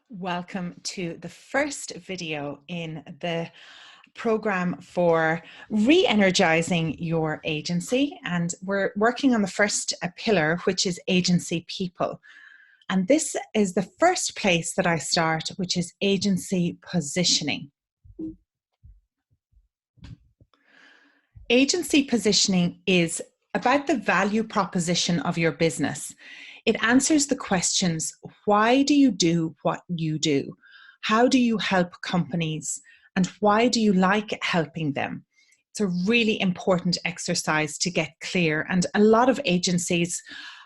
Welcome to the first video in the program for re-energizing your agency. And we're working on the first pillar, which is agency people. And this is the first place that I start, which is agency positioning. Agency positioning is about the value proposition of your business. It answers the questions, why do you do what you do? How do you help companies? And why do you like helping them? It's a really important exercise to get clear. And a lot of agencies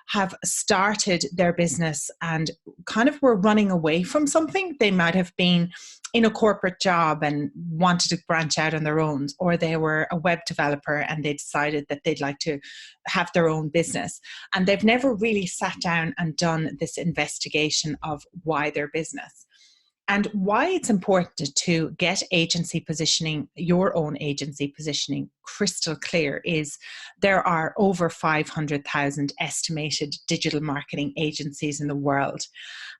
have started their business and kind of were running away from something. They might have been in a corporate job and wanted to branch out on their own, or they were a web developer and they decided that they'd like to have their own business. And they've never really sat down and done this investigation of why their business. And why it's important to get agency positioning, your own agency positioning, crystal clear is there are over 500,000 estimated digital marketing agencies in the world.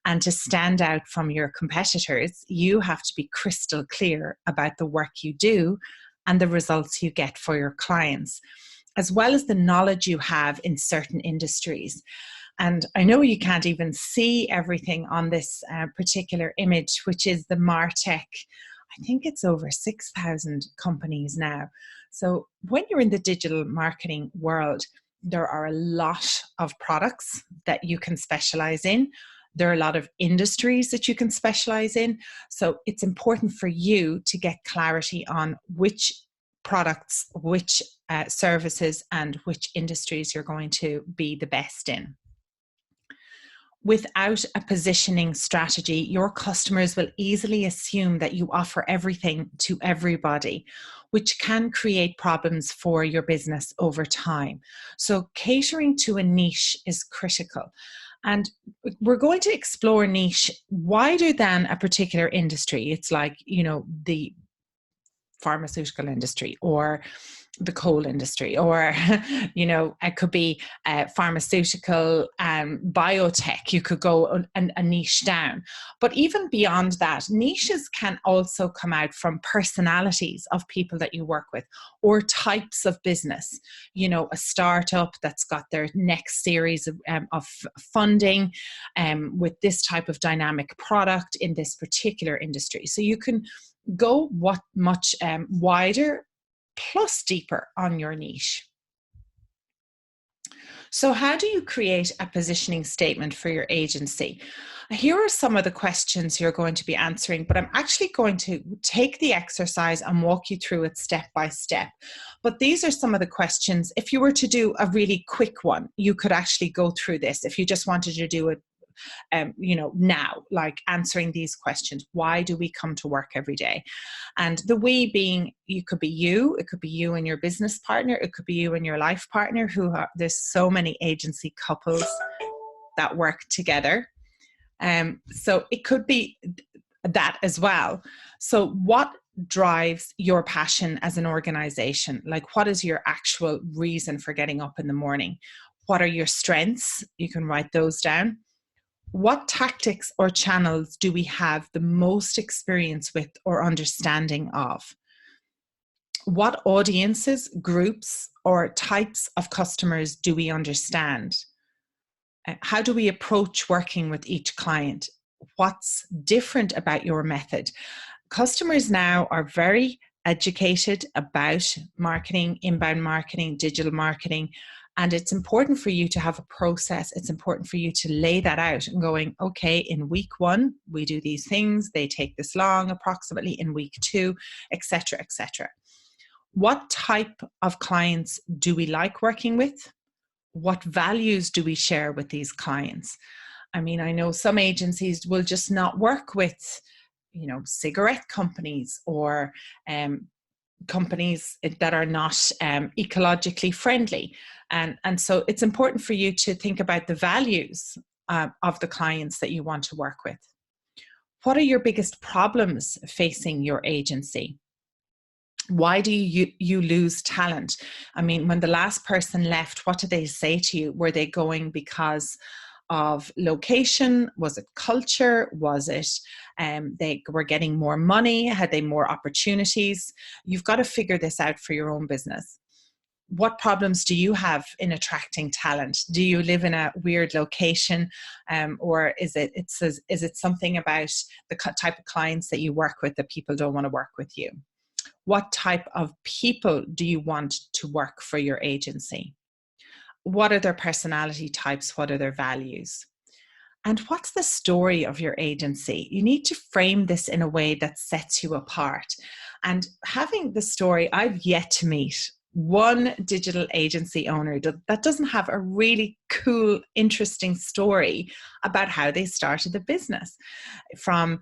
And to stand out from your competitors, you have to be crystal clear about the work you do and the results you get for your clients, as well as the knowledge you have in certain industries. And I know you can't even see everything on this particular image, which is the MarTech. I think it's over 6,000 companies now. So when you're in the digital marketing world, there are a lot of products that you can specialize in. There are a lot of industries that you can specialize in. So it's important for you to get clarity on which products, which services, and which industries you're going to be the best in. Without a positioning strategy, your customers will easily assume that you offer everything to everybody, which can create problems for your business over time. So catering to a niche is critical. And we're going to explore niche wider than a particular industry. It's like, the pharmaceutical industry or the coal industry, or it could be pharmaceutical, biotech. You could go a niche down. But even beyond that, niches can also come out from personalities of people that you work with, or types of business. A startup that's got their next series of funding with this type of dynamic product in this particular industry. So you can go much wider plus deeper on your niche. So how do you create a positioning statement for your agency? Here are some of the questions you're going to be answering, but I'm actually going to take the exercise and walk you through it step by step. But these are some of the questions. If you were to do a really quick one, you could actually go through this. If you just wanted to do it now, like answering these questions. Why do we come to work every day? And the we being, it could be you and your business partner, it could be you and your life partner, there's so many agency couples that work together. So it could be that as well. So what drives your passion as an organization? Like, what is your actual reason for getting up in the morning? What are your strengths? You can write those down. What tactics or channels do we have the most experience with or understanding of? What audiences, groups, or types of customers do we understand? How do we approach working with each client? What's different about your method? Customers now are very educated about marketing, inbound marketing, digital marketing. And it's important for you to have a process. It's important for you to lay that out and going, okay, in week 1, we do these things. They take this long, approximately in week 2, etc., etc. What type of clients do we like working with? What values do we share with these clients? I mean, I know some agencies will just not work with, cigarette companies or companies that are not ecologically friendly. And so it's important for you to think about the values of the clients that you want to work with. What are your biggest problems facing your agency? Why do you lose talent? I mean, when the last person left, what did they say to you? Were they going because of location? Was it culture? Was it they were getting more money? Had they more opportunities? You've got to figure this out for your own business. What problems do you have in attracting talent? Do you live in a weird location, or is it something about the type of clients that you work with that people don't want to work with you? What type of people do you want to work for your agency? What are their personality types? What are their values? And what's the story of your agency? You need to frame this in a way that sets you apart. And having the story, I've yet to meet one digital agency owner that doesn't have a really cool, interesting story about how they started the business. From,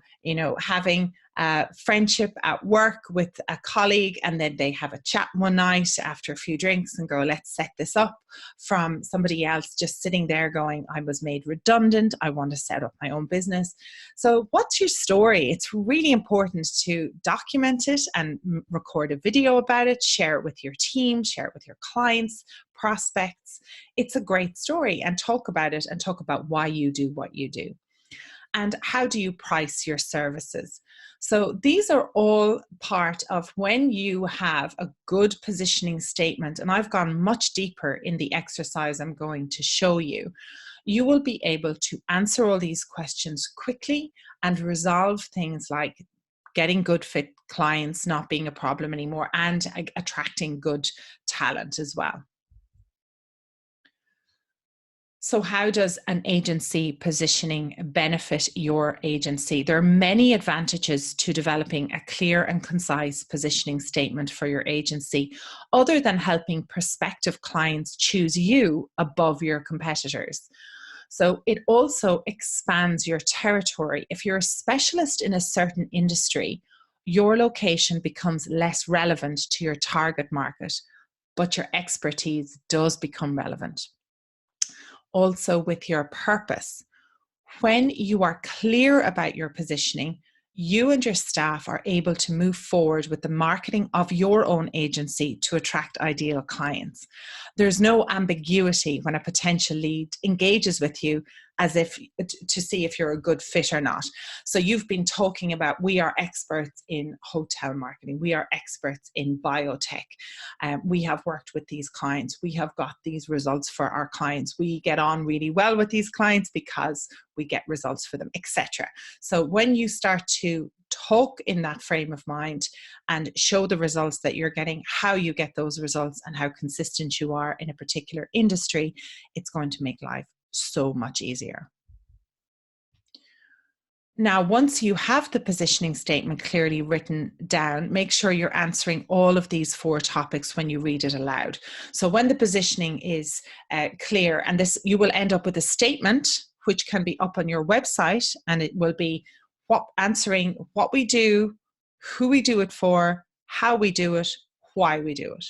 having a friendship at work with a colleague, and then they have a chat one night after a few drinks and go, let's set this up. From somebody else just sitting there going, I was made redundant, I want to set up my own business. So what's your story? It's really important to document it and record a video about it, share it with your team, share it with your clients, prospects. It's a great story, and talk about it and talk about why you do what you do. And how do you price your services? So these are all part of when you have a good positioning statement, and I've gone much deeper in the exercise I'm going to show you. You will be able to answer all these questions quickly and resolve things like getting good fit clients not being a problem anymore, and attracting good talent as well. So how does an agency positioning benefit your agency? There are many advantages to developing a clear and concise positioning statement for your agency, other than helping prospective clients choose you above your competitors. So it also expands your territory. If you're a specialist in a certain industry, your location becomes less relevant to your target market, but your expertise does become relevant. Also, with your purpose. When you are clear about your positioning, you and your staff are able to move forward with the marketing of your own agency to attract ideal clients. There's no ambiguity when a potential lead engages with you as if to see if you're a good fit or not. So you've been talking about, we are experts in hotel marketing. We are experts in biotech. We have worked with these clients. We have got these results for our clients. We get on really well with these clients because we get results for them, etc. So when you start to talk in that frame of mind and show the results that you're getting, how you get those results, and how consistent you are in a particular industry, it's going to make life so much easier. Now, once you have the positioning statement clearly written down, make sure you're answering all of these 4 topics when you read it aloud. So when the positioning is clear, and this, you will end up with a statement which can be up on your website, and it will be answering what we do, who we do it for, how we do it, why we do it.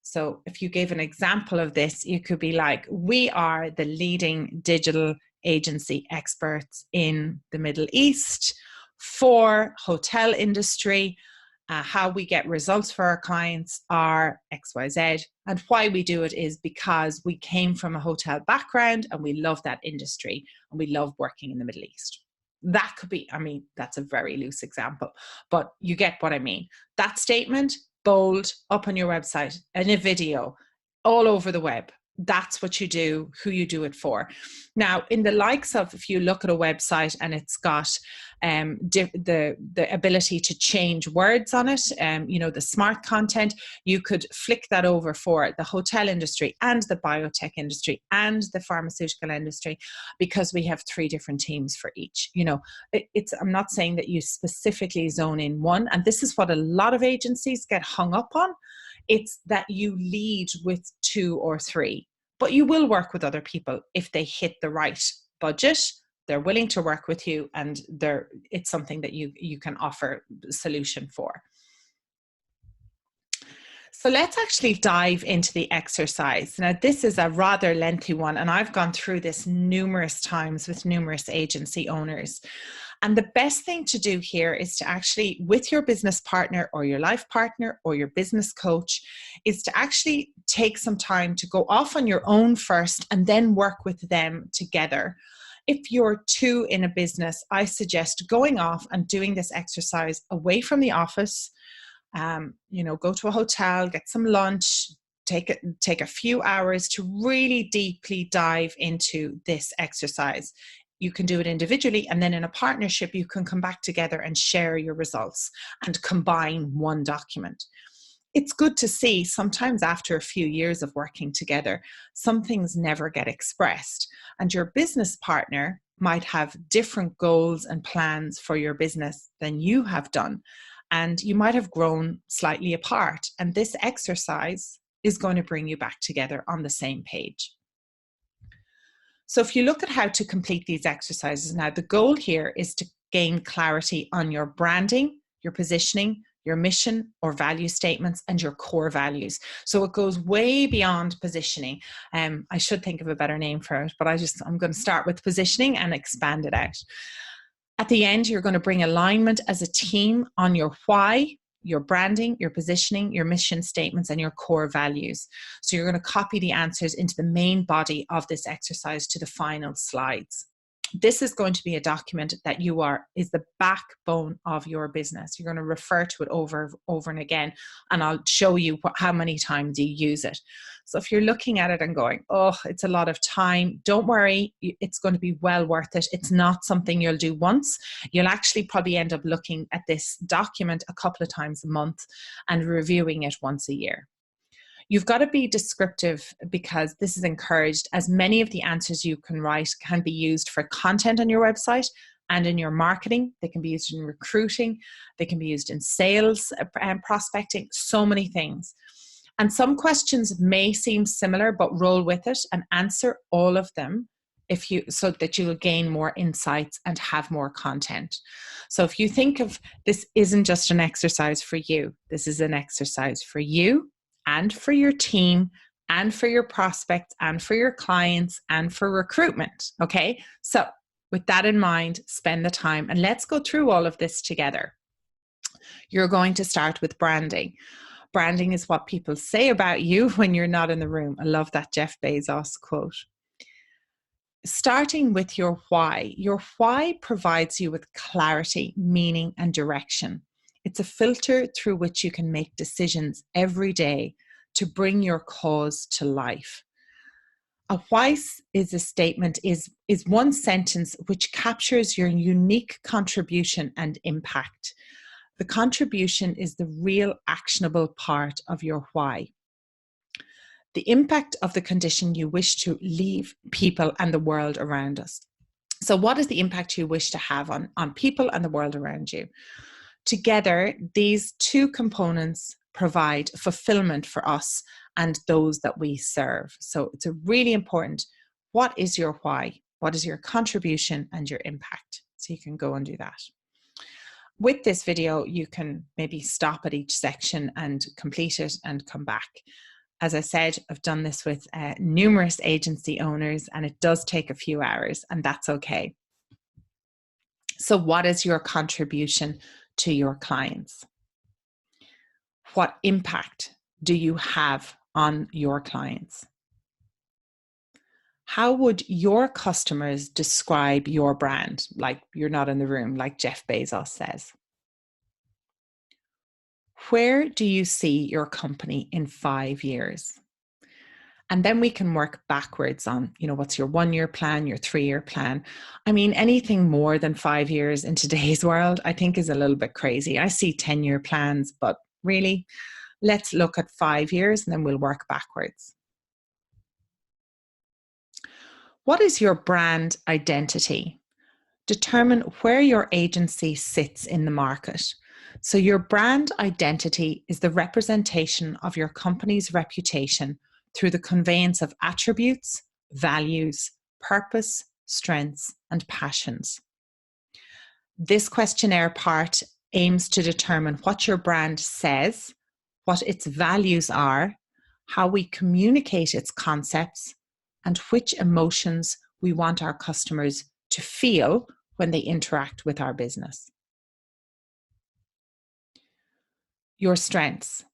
So if you gave an example of this, you could be like, we are the leading digital agency experts in the Middle East for hotel industry. How we get results for our clients are XYZ. And why we do it is because we came from a hotel background and we love that industry and we love working in the Middle East. That could be, that's a very loose example, but you get what I mean. That statement, bold, up on your website, in a video, all over the web. That's what you do, who you do it for. Now, in the likes of, if you look at a website and it's got the ability to change words on it, the smart content, you could flick that over for the hotel industry and the biotech industry and the pharmaceutical industry, because we have 3 different teams for each. I'm not saying that you specifically zone in one, and this is what a lot of agencies get hung up on. It's that you lead with 2 or 3, but you will work with other people if they hit the right budget. They're willing to work with you, and it's something that you can offer a solution for. So let's actually dive into the exercise. Now, this is a rather lengthy one, and I've gone through this numerous times with numerous agency owners. And the best thing to do here is to actually, with your business partner or your life partner or your business coach, is to actually take some time to go off on your own first and then work with them together. If you're two in a business, I suggest going off and doing this exercise away from the office. Go to a hotel, get some lunch, take a few hours to really deeply dive into this exercise. You can do it individually, and then in a partnership, you can come back together and share your results and combine one document. It's good to see sometimes after a few years of working together, some things never get expressed, and your business partner might have different goals and plans for your business than you have done. And you might have grown slightly apart. And this exercise is going to bring you back together on the same page. So if you look at how to complete these exercises now, the goal here is to gain clarity on your branding, your positioning, your mission or value statements, and your core values. So it goes way beyond positioning. I should think of a better name for it, but I'm going to start with positioning and expand it out. At the end, you're going to bring alignment as a team on your why, your branding, your positioning, your mission statements, and your core values. So you're going to copy the answers into the main body of this exercise to the final slides. This is going to be a document that is the backbone of your business. You're going to refer to it over and again, and I'll show you how many times you use it. So if you're looking at it and going, oh, it's a lot of time, don't worry, it's going to be well worth it. It's not something you'll do once. You'll actually probably end up looking at this document a couple of times a month and reviewing it once a year. You've got to be descriptive because this is encouraged, as many of the answers you can write can be used for content on your website and in your marketing. They can be used in recruiting. They can be used in sales and prospecting, so many things. And some questions may seem similar, but roll with it and answer all of them so that you'll gain more insights and have more content. So if you think of this isn't just an exercise for you, this is an exercise for you and for your team and for your prospects and for your clients and for recruitment. Okay. So with that in mind, spend the time and let's go through all of this together. You're going to start with branding. Branding is what people say about you when you're not in the room. I love that Jeff Bezos quote. Starting with your why. Your why provides you with clarity, meaning, and direction. It's a filter through which you can make decisions every day to bring your cause to life. A why is a statement, is one sentence which captures your unique contribution and impact. The contribution is the real actionable part of your why. The impact of the condition you wish to leave people and the world around us. So what is the impact you wish to have on people and the world around you? Together, these two components provide fulfillment for us and those that we serve. So it's a really important, what is your why? What is your contribution and your impact? So you can go and do that. With this video, you can maybe stop at each section and complete it and come back. As I said, I've done this with numerous agency owners, and it does take a few hours, and that's okay. So what is your contribution to your clients? What impact do you have on your clients? How would your customers describe your brand? Like you're not in the room, like Jeff Bezos says. Where do you see your company in 5 years? And then we can work backwards on, what's your 1-year plan, your 3-year plan. I mean, anything more than 5 years in today's world, I think is a little bit crazy. I see 10-year plans, but really, let's look at 5 years and then we'll work backwards. What is your brand identity? Determine where your agency sits in the market. So your brand identity is the representation of your company's reputation through the conveyance of attributes, values, purpose, strengths, and passions. This questionnaire part aims to determine what your brand says, what its values are, how we communicate its concepts, and which emotions we want our customers to feel when they interact with our business? Your strengths.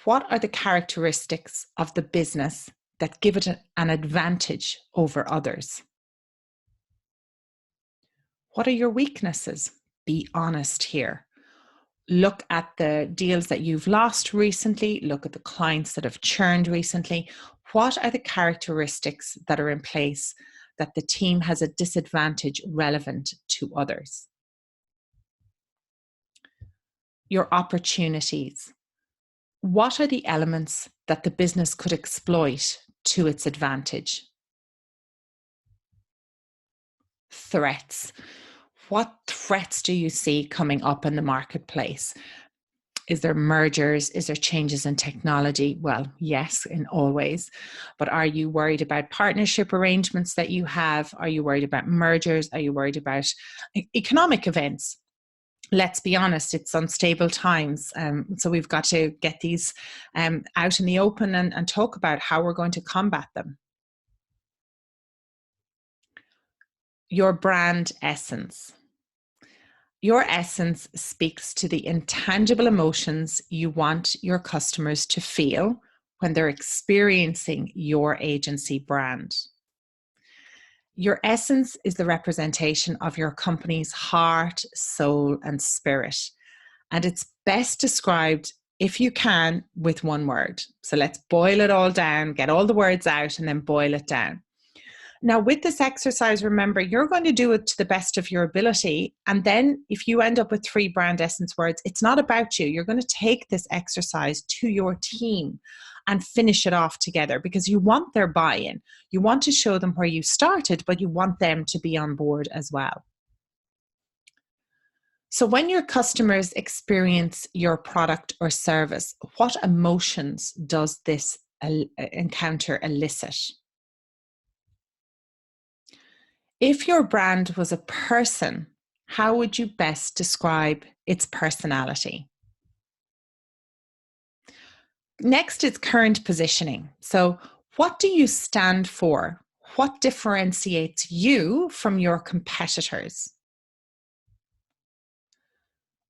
What are the characteristics of the business that give it an advantage over others? What are your weaknesses? Be honest here. Look at the deals that you've lost recently. Look at the clients that have churned recently. What are the characteristics that are in place that the team has a disadvantage relevant to others? Your opportunities. What are the elements that the business could exploit to its advantage? Threats. What threats do you see coming up in the marketplace? Is there mergers? Is there changes in technology? Well, yes, in all ways. But are you worried about partnership arrangements that you have? Are you worried about mergers? Are you worried about economic events? Let's be honest, it's unstable times. So we've got to get these out in the open and talk about how we're going to combat them. Your brand essence. Your essence speaks to the intangible emotions you want your customers to feel when they're experiencing your agency brand. Your essence is the representation of your company's heart, soul, and spirit. And it's best described, if you can, with one word. So let's boil it all down, get all the words out, and then boil it down. Now, with this exercise, remember, you're going to do it to the best of your ability. And then if you end up with 3 brand essence words, it's not about you. You're going to take this exercise to your team and finish it off together because you want their buy-in. You want to show them where you started, but you want them to be on board as well. So when your customers experience your product or service, what emotions does this encounter elicit? If your brand was a person, how would you best describe its personality? Next is current positioning. So, what do you stand for? What differentiates you from your competitors?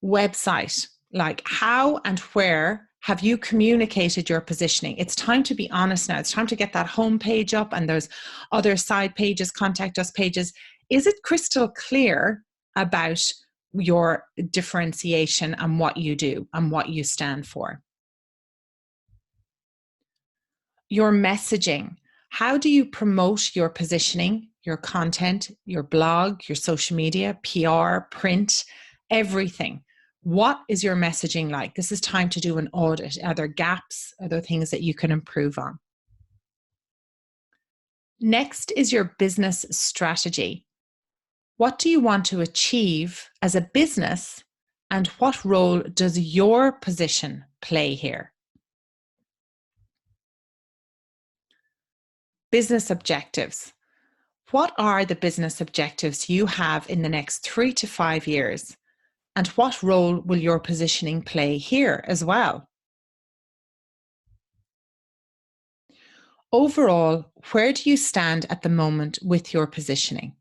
Website, like how and where have you communicated your positioning? It's time to be honest now. It's time to get that home page up and those other side pages, contact us pages. Is it crystal clear about your differentiation and what you do and what you stand for? Your messaging. How do you promote your positioning, your content, your blog, your social media, PR, print, everything? What is your messaging like? This is time to do an audit. Are there gaps? Are there things that you can improve on? Next is your business strategy. What do you want to achieve as a business, and what role does your position play here? Business objectives. What are the business objectives you have in the next 3 to 5 years? And what role will your positioning play here as well? Overall, where do you stand at the moment with your positioning?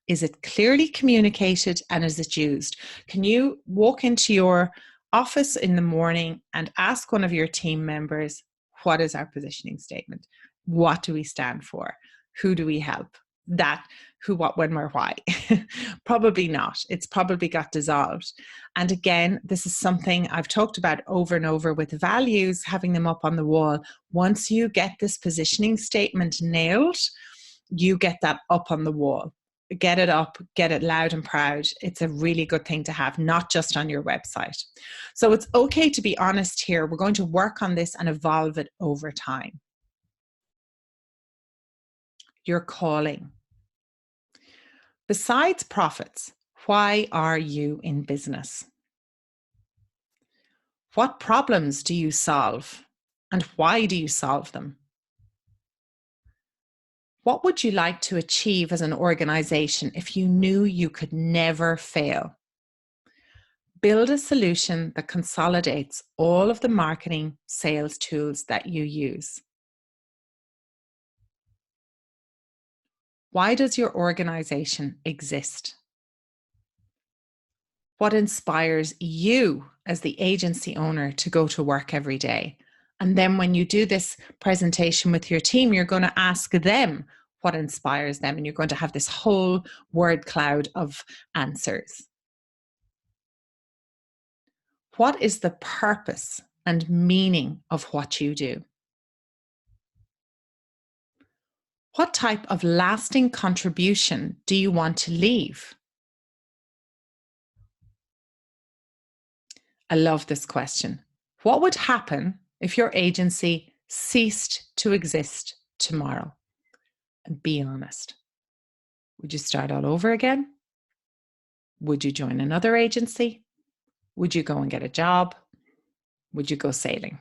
Is it clearly communicated and is it used? Can you walk into your office in the morning and ask one of your team members, what is our positioning statement? What do we stand for? Who do we help? That, who, what, when, where, why? Probably not. It's probably got dissolved. And again, this is something I've talked about over and over with values, having them up on the wall. Once you get this positioning statement nailed, you get that up on the wall. Get it up, get it loud and proud. It's a really good thing to have, not just on your website. So it's okay to be honest here. We're going to work on this and evolve it over time. Your calling. Besides profits, why are you in business? What problems do you solve and why do you solve them? What would you like to achieve as an organization if you knew you could never fail? Build a solution that consolidates all of the marketing sales tools that you use. Why does your organization exist? What inspires you as the agency owner to go to work every day? And then when you do this presentation with your team, you're going to ask them what inspires them, and you're going to have this whole word cloud of answers. What is the purpose and meaning of what you do? What type of lasting contribution do you want to leave? I love this question. What would happen if your agency ceased to exist tomorrow? And be honest. Would you start all over again? Would you join another agency? Would you go and get a job? Would you go sailing?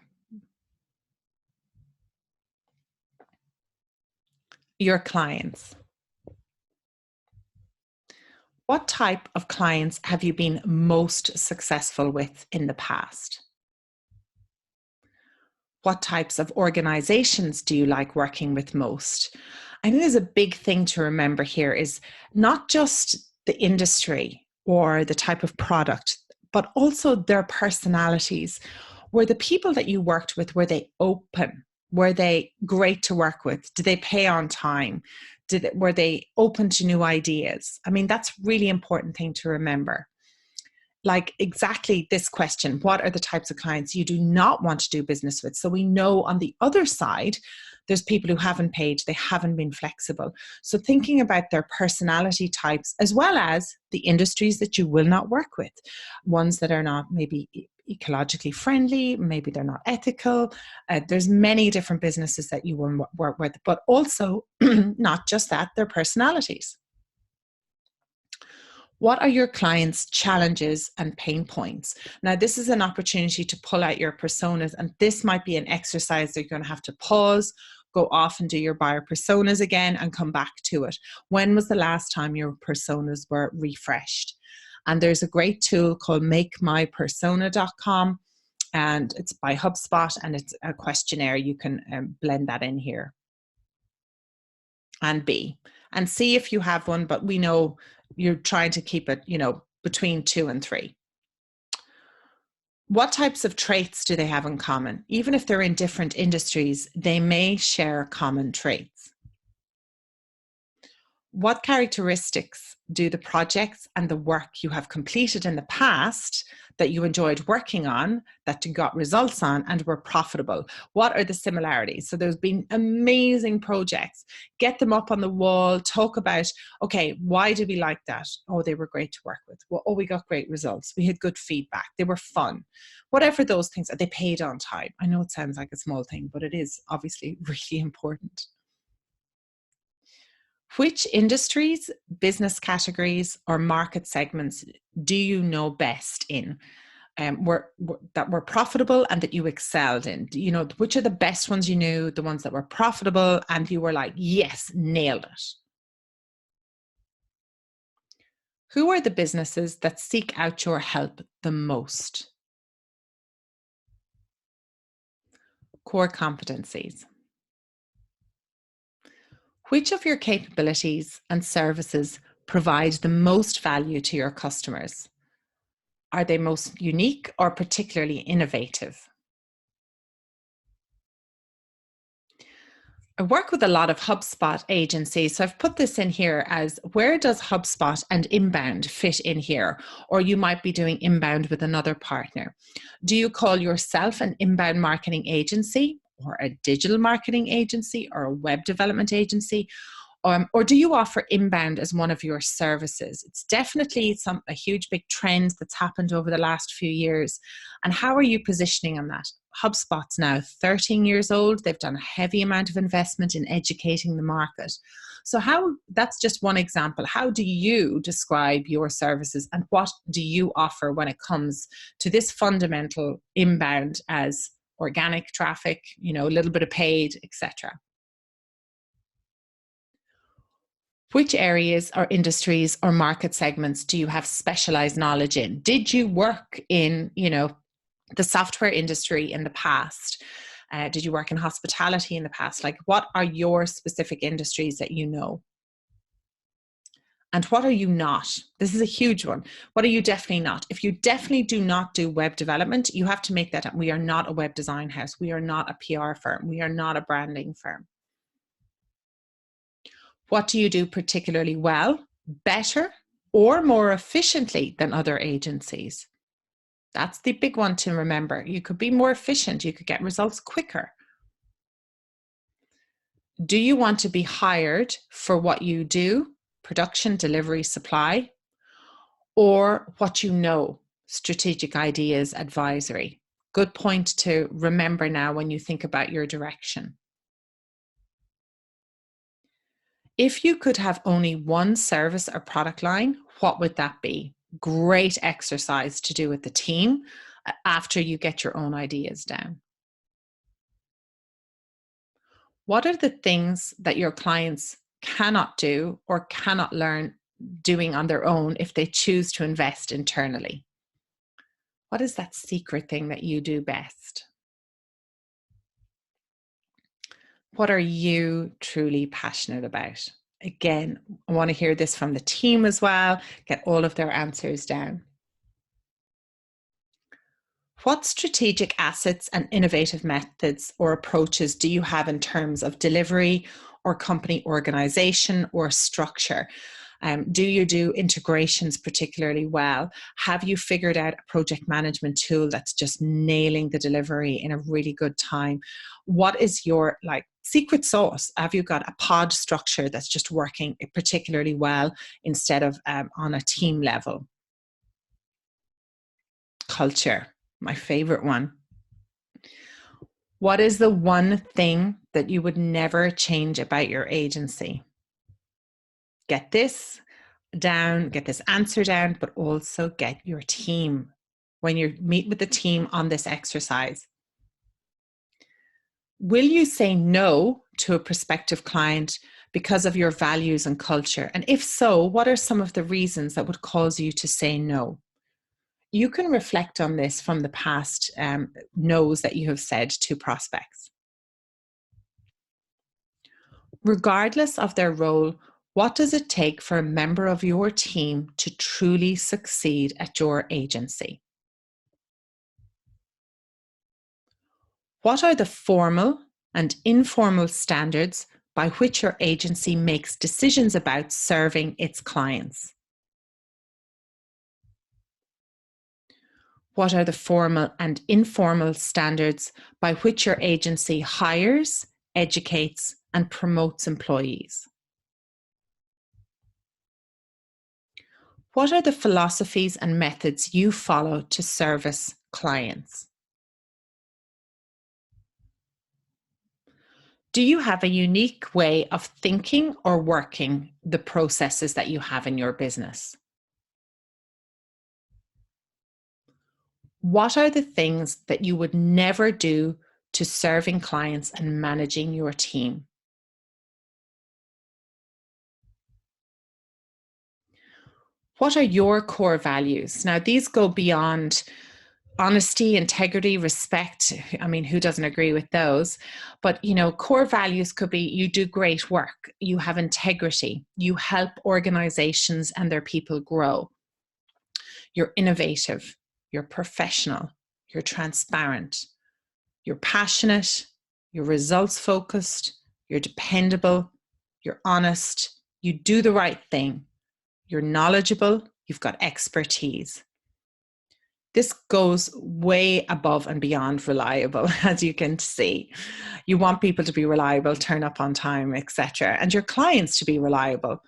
Your clients. What type of clients have you been most successful with in the past? What types of organizations do you like working with most? I think there's a big thing to remember here is not just the industry or the type of product, but also their personalities. Were the people that you worked with, were they open? Were they great to work with? Did they pay on time? Were they open to new ideas? I mean, that's a really important thing to remember. Like exactly this question, what are the types of clients you do not want to do business with? So we know on the other side, there's people who haven't paid, they haven't been flexible. So thinking about their personality types, as well as the industries that you will not work with, ones that are not maybe ecologically friendly, maybe they're not ethical. There's many different businesses that you will work with, but also not just that, their personalities. What are your clients' challenges and pain points? Now, this is an opportunity to pull out your personas, and this might be an exercise that you're going to have to pause, go off and do your buyer personas again and come back to it. When was the last time your personas were refreshed? And there's a great tool called makemypersona.com, and it's by HubSpot, and it's a questionnaire. You can blend that in here. And B, and see if you have one, but we know you're trying to keep it, between 2 and 3. What types of traits do they have in common? Even if they're in different industries, they may share common traits. What characteristics do the projects and the work you have completed in the past that you enjoyed working on, that you got results on and were profitable? What are the similarities? So there's been amazing projects. Get them up on the wall, talk about, okay, why did we like that? Oh, they were great to work with. Well, oh, we got great results. We had good feedback. They were fun. Whatever those things are, they paid on time. I know it sounds like a small thing, but it is obviously really important. Which industries, business categories, or market segments do you know best in? That were profitable and that you excelled in? Which are the best ones you knew, the ones that were profitable and you were like, yes, nailed it? Who are the businesses that seek out your help the most? Core competencies. Which of your capabilities and services provide the most value to your customers? Are they most unique or particularly innovative? I work with a lot of HubSpot agencies. So I've put this in here as, where does HubSpot and inbound fit in here? Or you might be doing inbound with another partner. Do you call yourself an inbound marketing agency, or a digital marketing agency, or a web development agency? Or do you offer inbound as one of your services? It's definitely a huge big trend that's happened over the last few years. And how are you positioning on that? HubSpot's now 13 years old. They've done a heavy amount of investment in educating the market. So that's just one example. How do you describe your services, and what do you offer when it comes to this fundamental inbound as organic traffic, a little bit of paid, etc.? Which areas or industries or market segments do you have specialized knowledge in? Did you work in, the software industry in the past? Did you work in hospitality in the past? Like, what are your specific industries that you know? And what are you not? This is a huge one. What are you definitely not? If you definitely do not do web development, you have to make that up. We are not a web design house. We are not a PR firm. We are not a branding firm. What do you do particularly well, better, or more efficiently than other agencies? That's the big one to remember. You could be more efficient. You could get results quicker. Do you want to be hired for what you do, production, delivery, supply, or what you know, strategic ideas, advisory? Good point to remember now when you think about your direction. If you could have only one service or product line, what would that be? Great exercise to do with the team after you get your own ideas down. What are the things that your clients cannot do or cannot learn doing on their own if they choose to invest internally? What is that secret thing that you do best? What are you truly passionate about? Again, I want to hear this from the team as well, get all of their answers down. What strategic assets and innovative methods or approaches do you have in terms of delivery or company organization or structure? Do you do integrations particularly well? Have you figured out a project management tool that's just nailing the delivery in a really good time? What is your secret sauce? Have you got a pod structure that's just working particularly well instead of on a team level? Culture, my favorite one. What is the one thing that you would never change about your agency? Get this down, get this answer down, but also get your team when you meet with the team on this exercise. Will you say no to a prospective client because of your values and culture? And if so, what are some of the reasons that would cause you to say no? You can reflect on this from the past no's that you have said to prospects. Regardless of their role, what does it take for a member of your team to truly succeed at your agency? What are the formal and informal standards by which your agency makes decisions about serving its clients? What are the formal and informal standards by which your agency hires, educates, and promotes employees? What are the philosophies and methods you follow to service clients? Do you have a unique way of thinking or working the processes that you have in your business? What are the things that you would never do to serving clients and managing your team? What are your core values? Now, these go beyond honesty, integrity, respect. I mean, who doesn't agree with those? But, core values could be you do great work, you have integrity, you help organizations and their people grow, you're innovative, you're professional, you're transparent, you're passionate, you're results focused, you're dependable, you're honest, you do the right thing, you're knowledgeable, you've got expertise. This goes way above and beyond reliable, as you can see. You want people to be reliable, turn up on time, etc., and your clients to be reliable.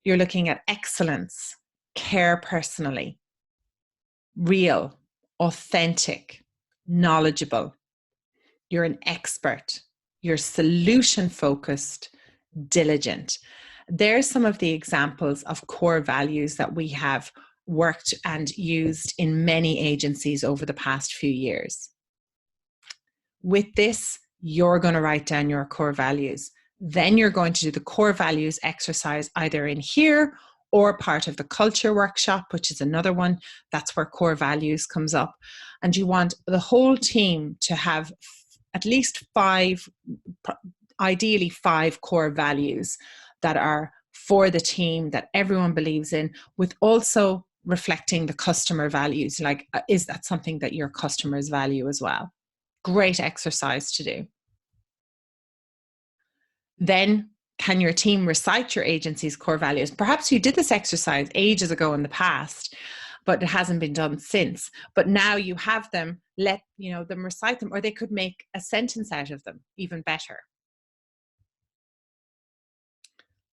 You're looking at excellence, care personally, real, authentic, knowledgeable. You're an expert. You're solution focused, diligent. There's some of the examples of core values that we have worked and used in many agencies over the past few years. With this, you're going to write down your core values. Then you're going to do the core values exercise either in here or part of the culture workshop, which is another one. That's where core values comes up. And you want the whole team to have at least 5, ideally 5 core values that are for the team that everyone believes in, with also reflecting the customer values. Like, is that something that your customers value as well? Great exercise to do. Then, can your team recite your agency's core values? Perhaps you did this exercise ages ago in the past, but it hasn't been done since. But now you have them, let them recite them, or they could make a sentence out of them, even better.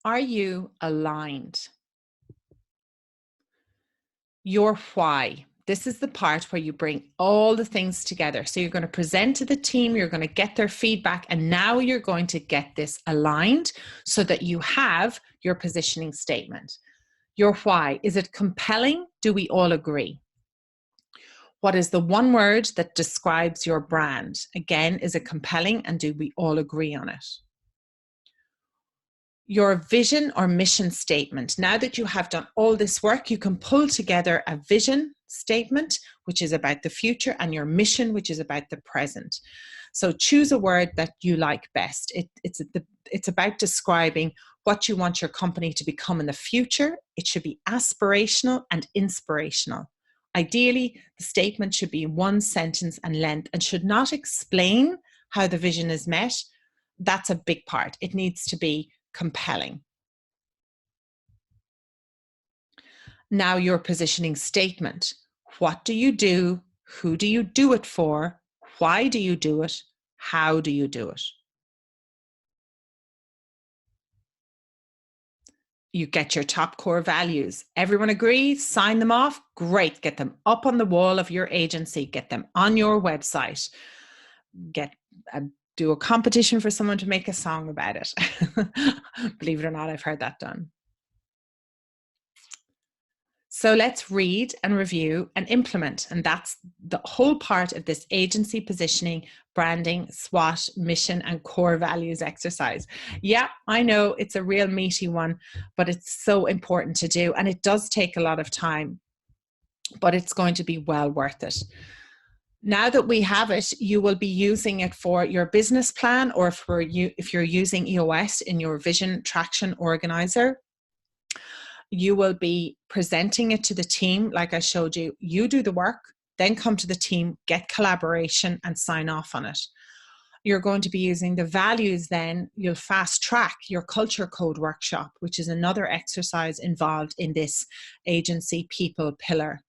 Are you aligned? Your why. This is the part where you bring all the things together. So you're going to present to the team, you're going to get their feedback, and now you're going to get this aligned so that you have your positioning statement. Your why. Is it compelling? Do we all agree? What is the one word that describes your brand? Again, is it compelling, and do we all agree on it? Your vision or mission statement. Now that you have done all this work, you can pull together a vision statement, which is about the future, and your mission, which is about the present. So choose a word that you like best. It's about describing what you want your company to become in the future. It should be aspirational and inspirational. Ideally, the statement should be one sentence in length and should not explain how the vision is met. That's a big part. It needs to be compelling. Now, your positioning statement. What do you do? Who do you do it for? Why do you do it? How do you do it? You get your top core values. Everyone agrees, sign them off. Great. Get them up on the wall of your agency. Get them on your website. Do a competition for someone to make a song about it. Believe it or not, I've heard that done. So let's read and review and implement. And that's the whole part of this agency positioning, branding, SWOT, mission, and core values exercise. Yeah, I know it's a real meaty one, but it's so important to do. And it does take a lot of time, but it's going to be well worth it. Now that we have it, you will be using it for your business plan, or if you're using EOS in your vision traction organizer. You will be presenting it to the team like I showed you. You do the work, then come to the team, get collaboration, and sign off on it. You're going to be using the values then. You'll fast track your culture code workshop, which is another exercise involved in this agency people pillar.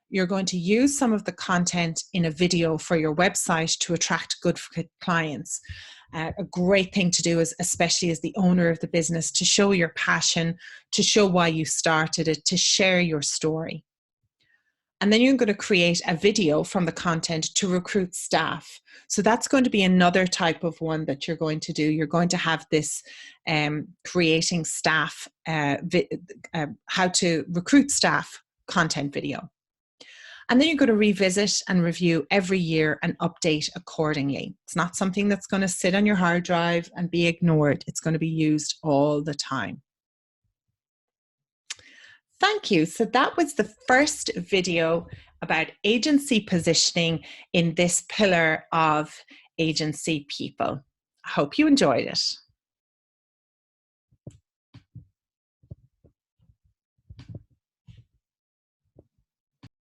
You're going to use some of the content in a video for your website to attract good clients. A great thing to do is, especially as the owner of the business, to show your passion, to show why you started it, to share your story. And then you're going to create a video from the content to recruit staff. So that's going to be another type of one that you're going to do. You're going to have this creating staff, how to recruit staff content video. And then you're going to revisit and review every year and update accordingly. It's not something that's going to sit on your hard drive and be ignored. It's going to be used all the time. Thank you. So that was the first video about agency positioning in this pillar of agency people. I hope you enjoyed it.